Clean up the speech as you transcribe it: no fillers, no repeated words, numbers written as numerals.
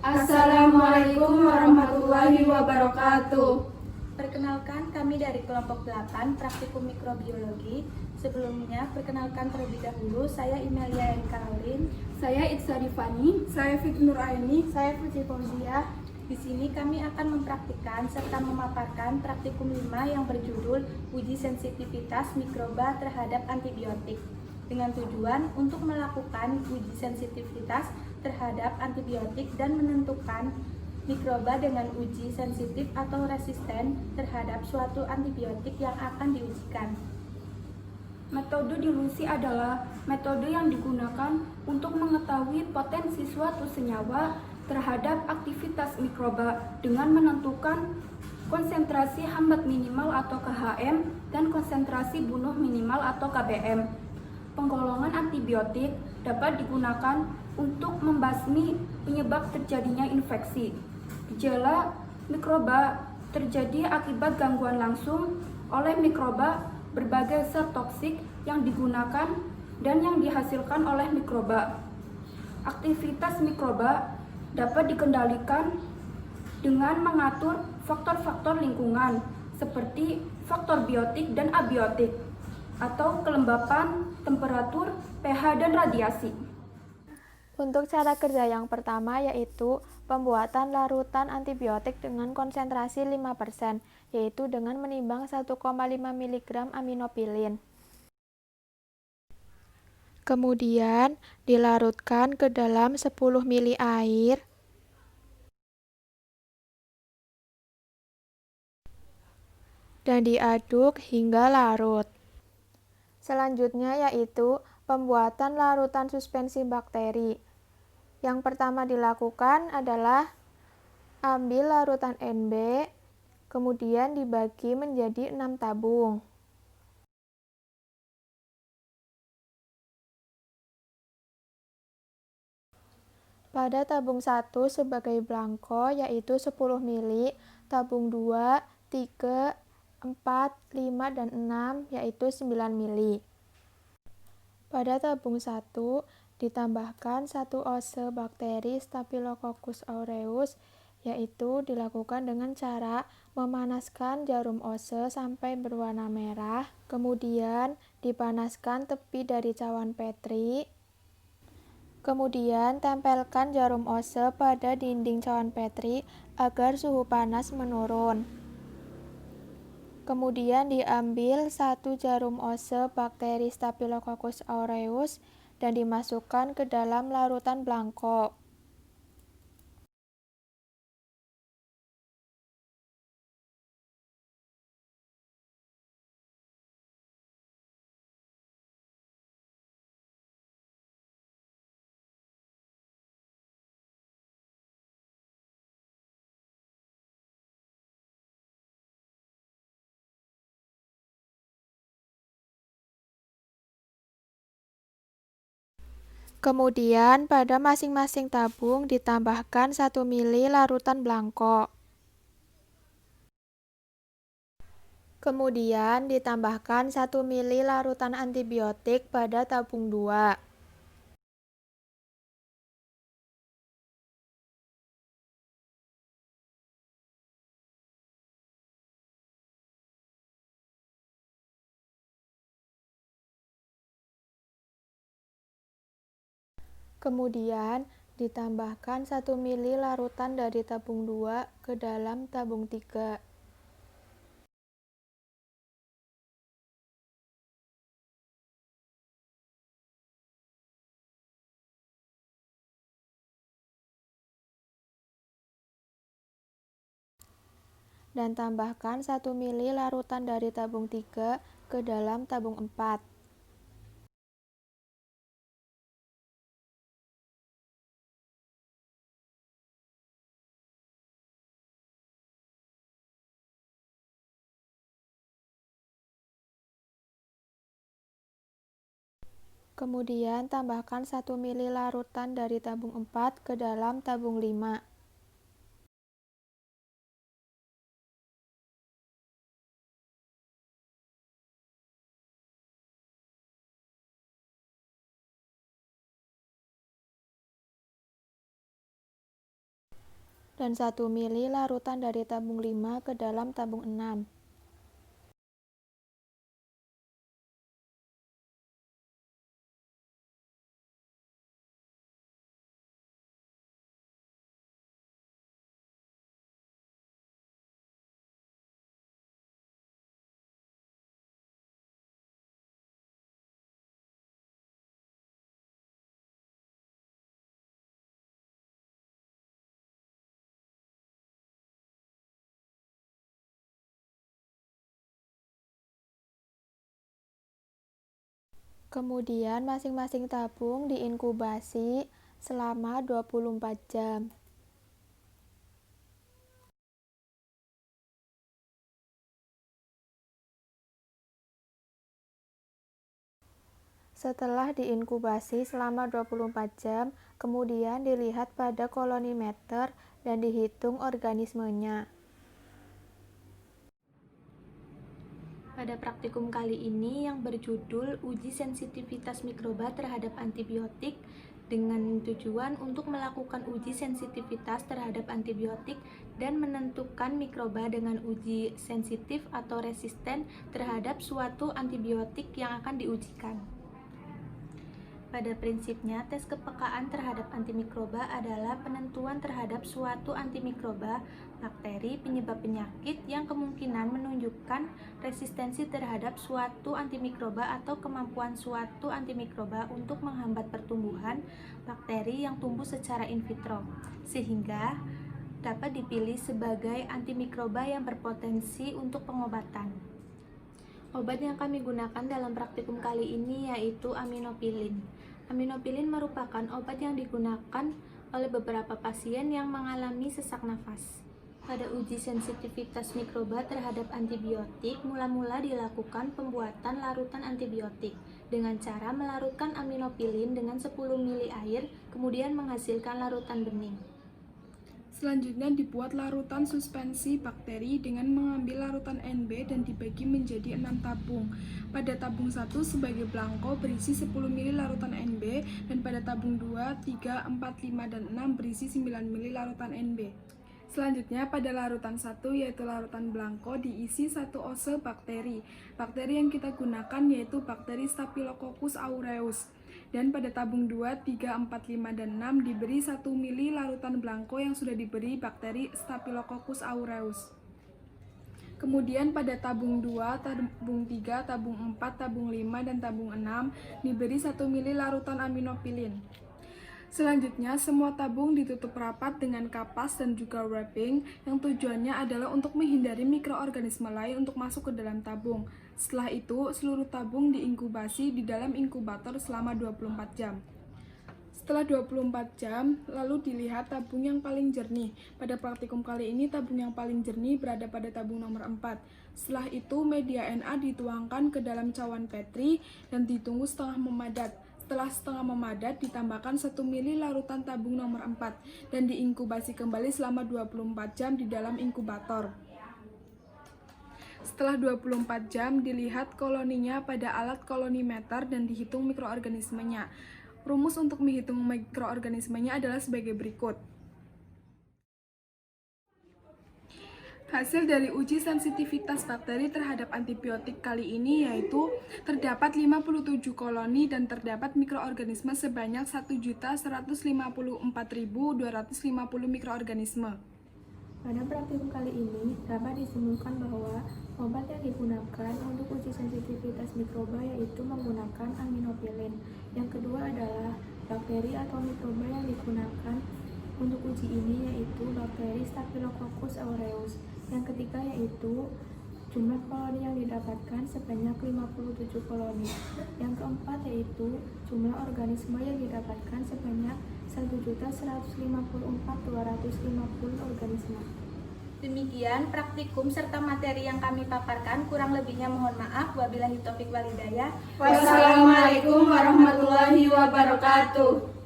Assalamualaikum warahmatullahi wabarakatuh. Perkenalkan, kami dari kelompok 8 Praktikum Mikrobiologi. Sebelumnya, perkenalkan terlebih dahulu, saya Imelia Erika Aurin. Saya Itza Rifani. Saya Fik Nur Aini. Saya Putri Fauziah. Di sini kami akan mempraktikkan serta memaparkan praktikum 5 yang berjudul Uji Sensitivitas Mikroba Terhadap Antibiotik, dengan tujuan untuk melakukan uji sensitivitas terhadap antibiotik dan menentukan mikroba dengan uji sensitif atau resisten terhadap suatu antibiotik yang akan diujikan. Metode dilusi adalah metode yang digunakan untuk mengetahui potensi suatu senyawa terhadap aktivitas mikroba dengan menentukan konsentrasi hambat minimal atau KHM dan konsentrasi bunuh minimal atau KBM. Penggolongan antibiotik dapat digunakan untuk membasmi penyebab terjadinya infeksi. Gejala mikroba terjadi akibat gangguan langsung oleh mikroba berbagai zat toksik yang digunakan dan yang dihasilkan oleh mikroba. Aktivitas mikroba dapat dikendalikan dengan mengatur faktor-faktor lingkungan seperti faktor biotik dan abiotik atau kelembapan, temperatur, pH, dan radiasi. Untuk cara kerja yang pertama yaitu pembuatan larutan antibiotik dengan konsentrasi 5%, yaitu dengan menimbang 1,5 mg aminopilin. Kemudian dilarutkan ke dalam 10 ml air. Dan diaduk hingga larut. Selanjutnya yaitu pembuatan larutan suspensi bakteri. Yang pertama dilakukan adalah ambil larutan NB, kemudian dibagi menjadi 6 tabung. Pada tabung 1 sebagai blanko yaitu 10 ml, tabung 2, 3, 4, 5, dan 6 yaitu 9 ml. Pada tabung 1 ditambahkan 1 ose bakteri Staphylococcus aureus, yaitu dilakukan dengan cara memanaskan jarum ose sampai berwarna merah, kemudian dipanaskan tepi dari cawan Petri, kemudian tempelkan jarum ose pada dinding cawan Petri agar suhu panas menurun. Kemudian diambil 1 jarum ose bakteri Staphylococcus aureus dan dimasukkan ke dalam larutan blanko. Kemudian pada masing-masing tabung ditambahkan 1 ml larutan blanko. Kemudian ditambahkan 1 ml larutan antibiotik pada tabung 2. Kemudian ditambahkan 1 ml larutan dari tabung 2 ke dalam tabung 3. Dan tambahkan 1 ml larutan dari tabung 3 ke dalam tabung 4. Kemudian tambahkan 1 ml larutan dari tabung 4 ke dalam tabung 5. dan 1 mili larutan dari tabung 5 ke dalam tabung 6. Kemudian masing-masing tabung diinkubasi selama 24 jam. Setelah diinkubasi selama 24 jam, kemudian dilihat pada kolonimeter dan dihitung organismenya. Pada praktikum kali ini yang berjudul Uji Sensitivitas Mikroba terhadap Antibiotik dengan tujuan untuk melakukan uji sensitivitas terhadap antibiotik dan menentukan mikroba dengan uji sensitif atau resisten terhadap suatu antibiotik yang akan diujikan. Pada prinsipnya, tes kepekaan terhadap antimikroba adalah penentuan terhadap suatu antimikroba, bakteri, penyebab penyakit yang kemungkinan menunjukkan resistensi terhadap suatu antimikroba atau kemampuan suatu antimikroba untuk menghambat pertumbuhan bakteri yang tumbuh secara in vitro, sehingga dapat dipilih sebagai antimikroba yang berpotensi untuk pengobatan. Obat yang kami gunakan dalam praktikum kali ini yaitu aminopilin. Aminopilin merupakan obat yang digunakan oleh beberapa pasien yang mengalami sesak nafas. Pada uji sensitivitas mikroba terhadap antibiotik, mula-mula dilakukan pembuatan larutan antibiotik dengan cara melarutkan aminopilin dengan 10 ml air, kemudian menghasilkan larutan bening. Selanjutnya dibuat larutan suspensi bakteri dengan mengambil larutan NB dan dibagi menjadi 6 tabung. Pada tabung 1 sebagai belangko berisi 10 ml larutan NB dan pada tabung 2, 3, 4, 5, dan 6 berisi 9 ml larutan NB. Selanjutnya pada larutan 1 yaitu larutan belangko diisi 1 oase bakteri. Bakteri yang kita gunakan yaitu bakteri Staphylococcus aureus. Dan pada tabung 2, 3, 4, 5, dan 6 diberi 1 mili larutan belangko yang sudah diberi bakteri Staphylococcus aureus. Kemudian pada tabung 2, tabung 3, tabung 4, tabung 5, dan tabung 6 diberi 1 mili larutan aminopilin. Selanjutnya, semua tabung ditutup rapat dengan kapas dan juga wrapping yang tujuannya adalah untuk menghindari mikroorganisme lain untuk masuk ke dalam tabung. Setelah itu, seluruh tabung diinkubasi di dalam inkubator selama 24 jam. Setelah 24 jam, lalu dilihat tabung yang paling jernih. Pada praktikum kali ini, tabung yang paling jernih berada pada tabung nomor 4. Setelah itu, media Na dituangkan ke dalam cawan Petri dan ditunggu setengah memadat. Setelah setengah memadat, ditambahkan 1 mili larutan tabung nomor 4 dan diinkubasi kembali selama 24 jam di dalam inkubator. Setelah 24 jam, dilihat koloninya pada alat kolonimeter dan dihitung mikroorganismenya. Rumus untuk menghitung mikroorganismenya adalah sebagai berikut. Hasil dari uji sensitivitas bakteri terhadap antibiotik kali ini yaitu terdapat 57 koloni dan terdapat mikroorganisme sebanyak 1.154.250 mikroorganisme. Pada praktikum kali ini dapat disimpulkan bahwa obat yang digunakan untuk uji sensitivitas mikroba yaitu menggunakan aminopilin. Yang kedua adalah bakteri atau mikroba yang digunakan untuk uji ini yaitu bakteri Staphylococcus aureus. Yang ketiga yaitu jumlah koloni yang didapatkan sebanyak 57 koloni. Yang keempat yaitu jumlah organisme yang didapatkan sebanyak 1.154.250 organisme. Demikian praktikum serta materi yang kami paparkan, kurang lebihnya mohon maaf. Wabillahi taufik wal hidayah. Wassalamualaikum warahmatullahi wabarakatuh.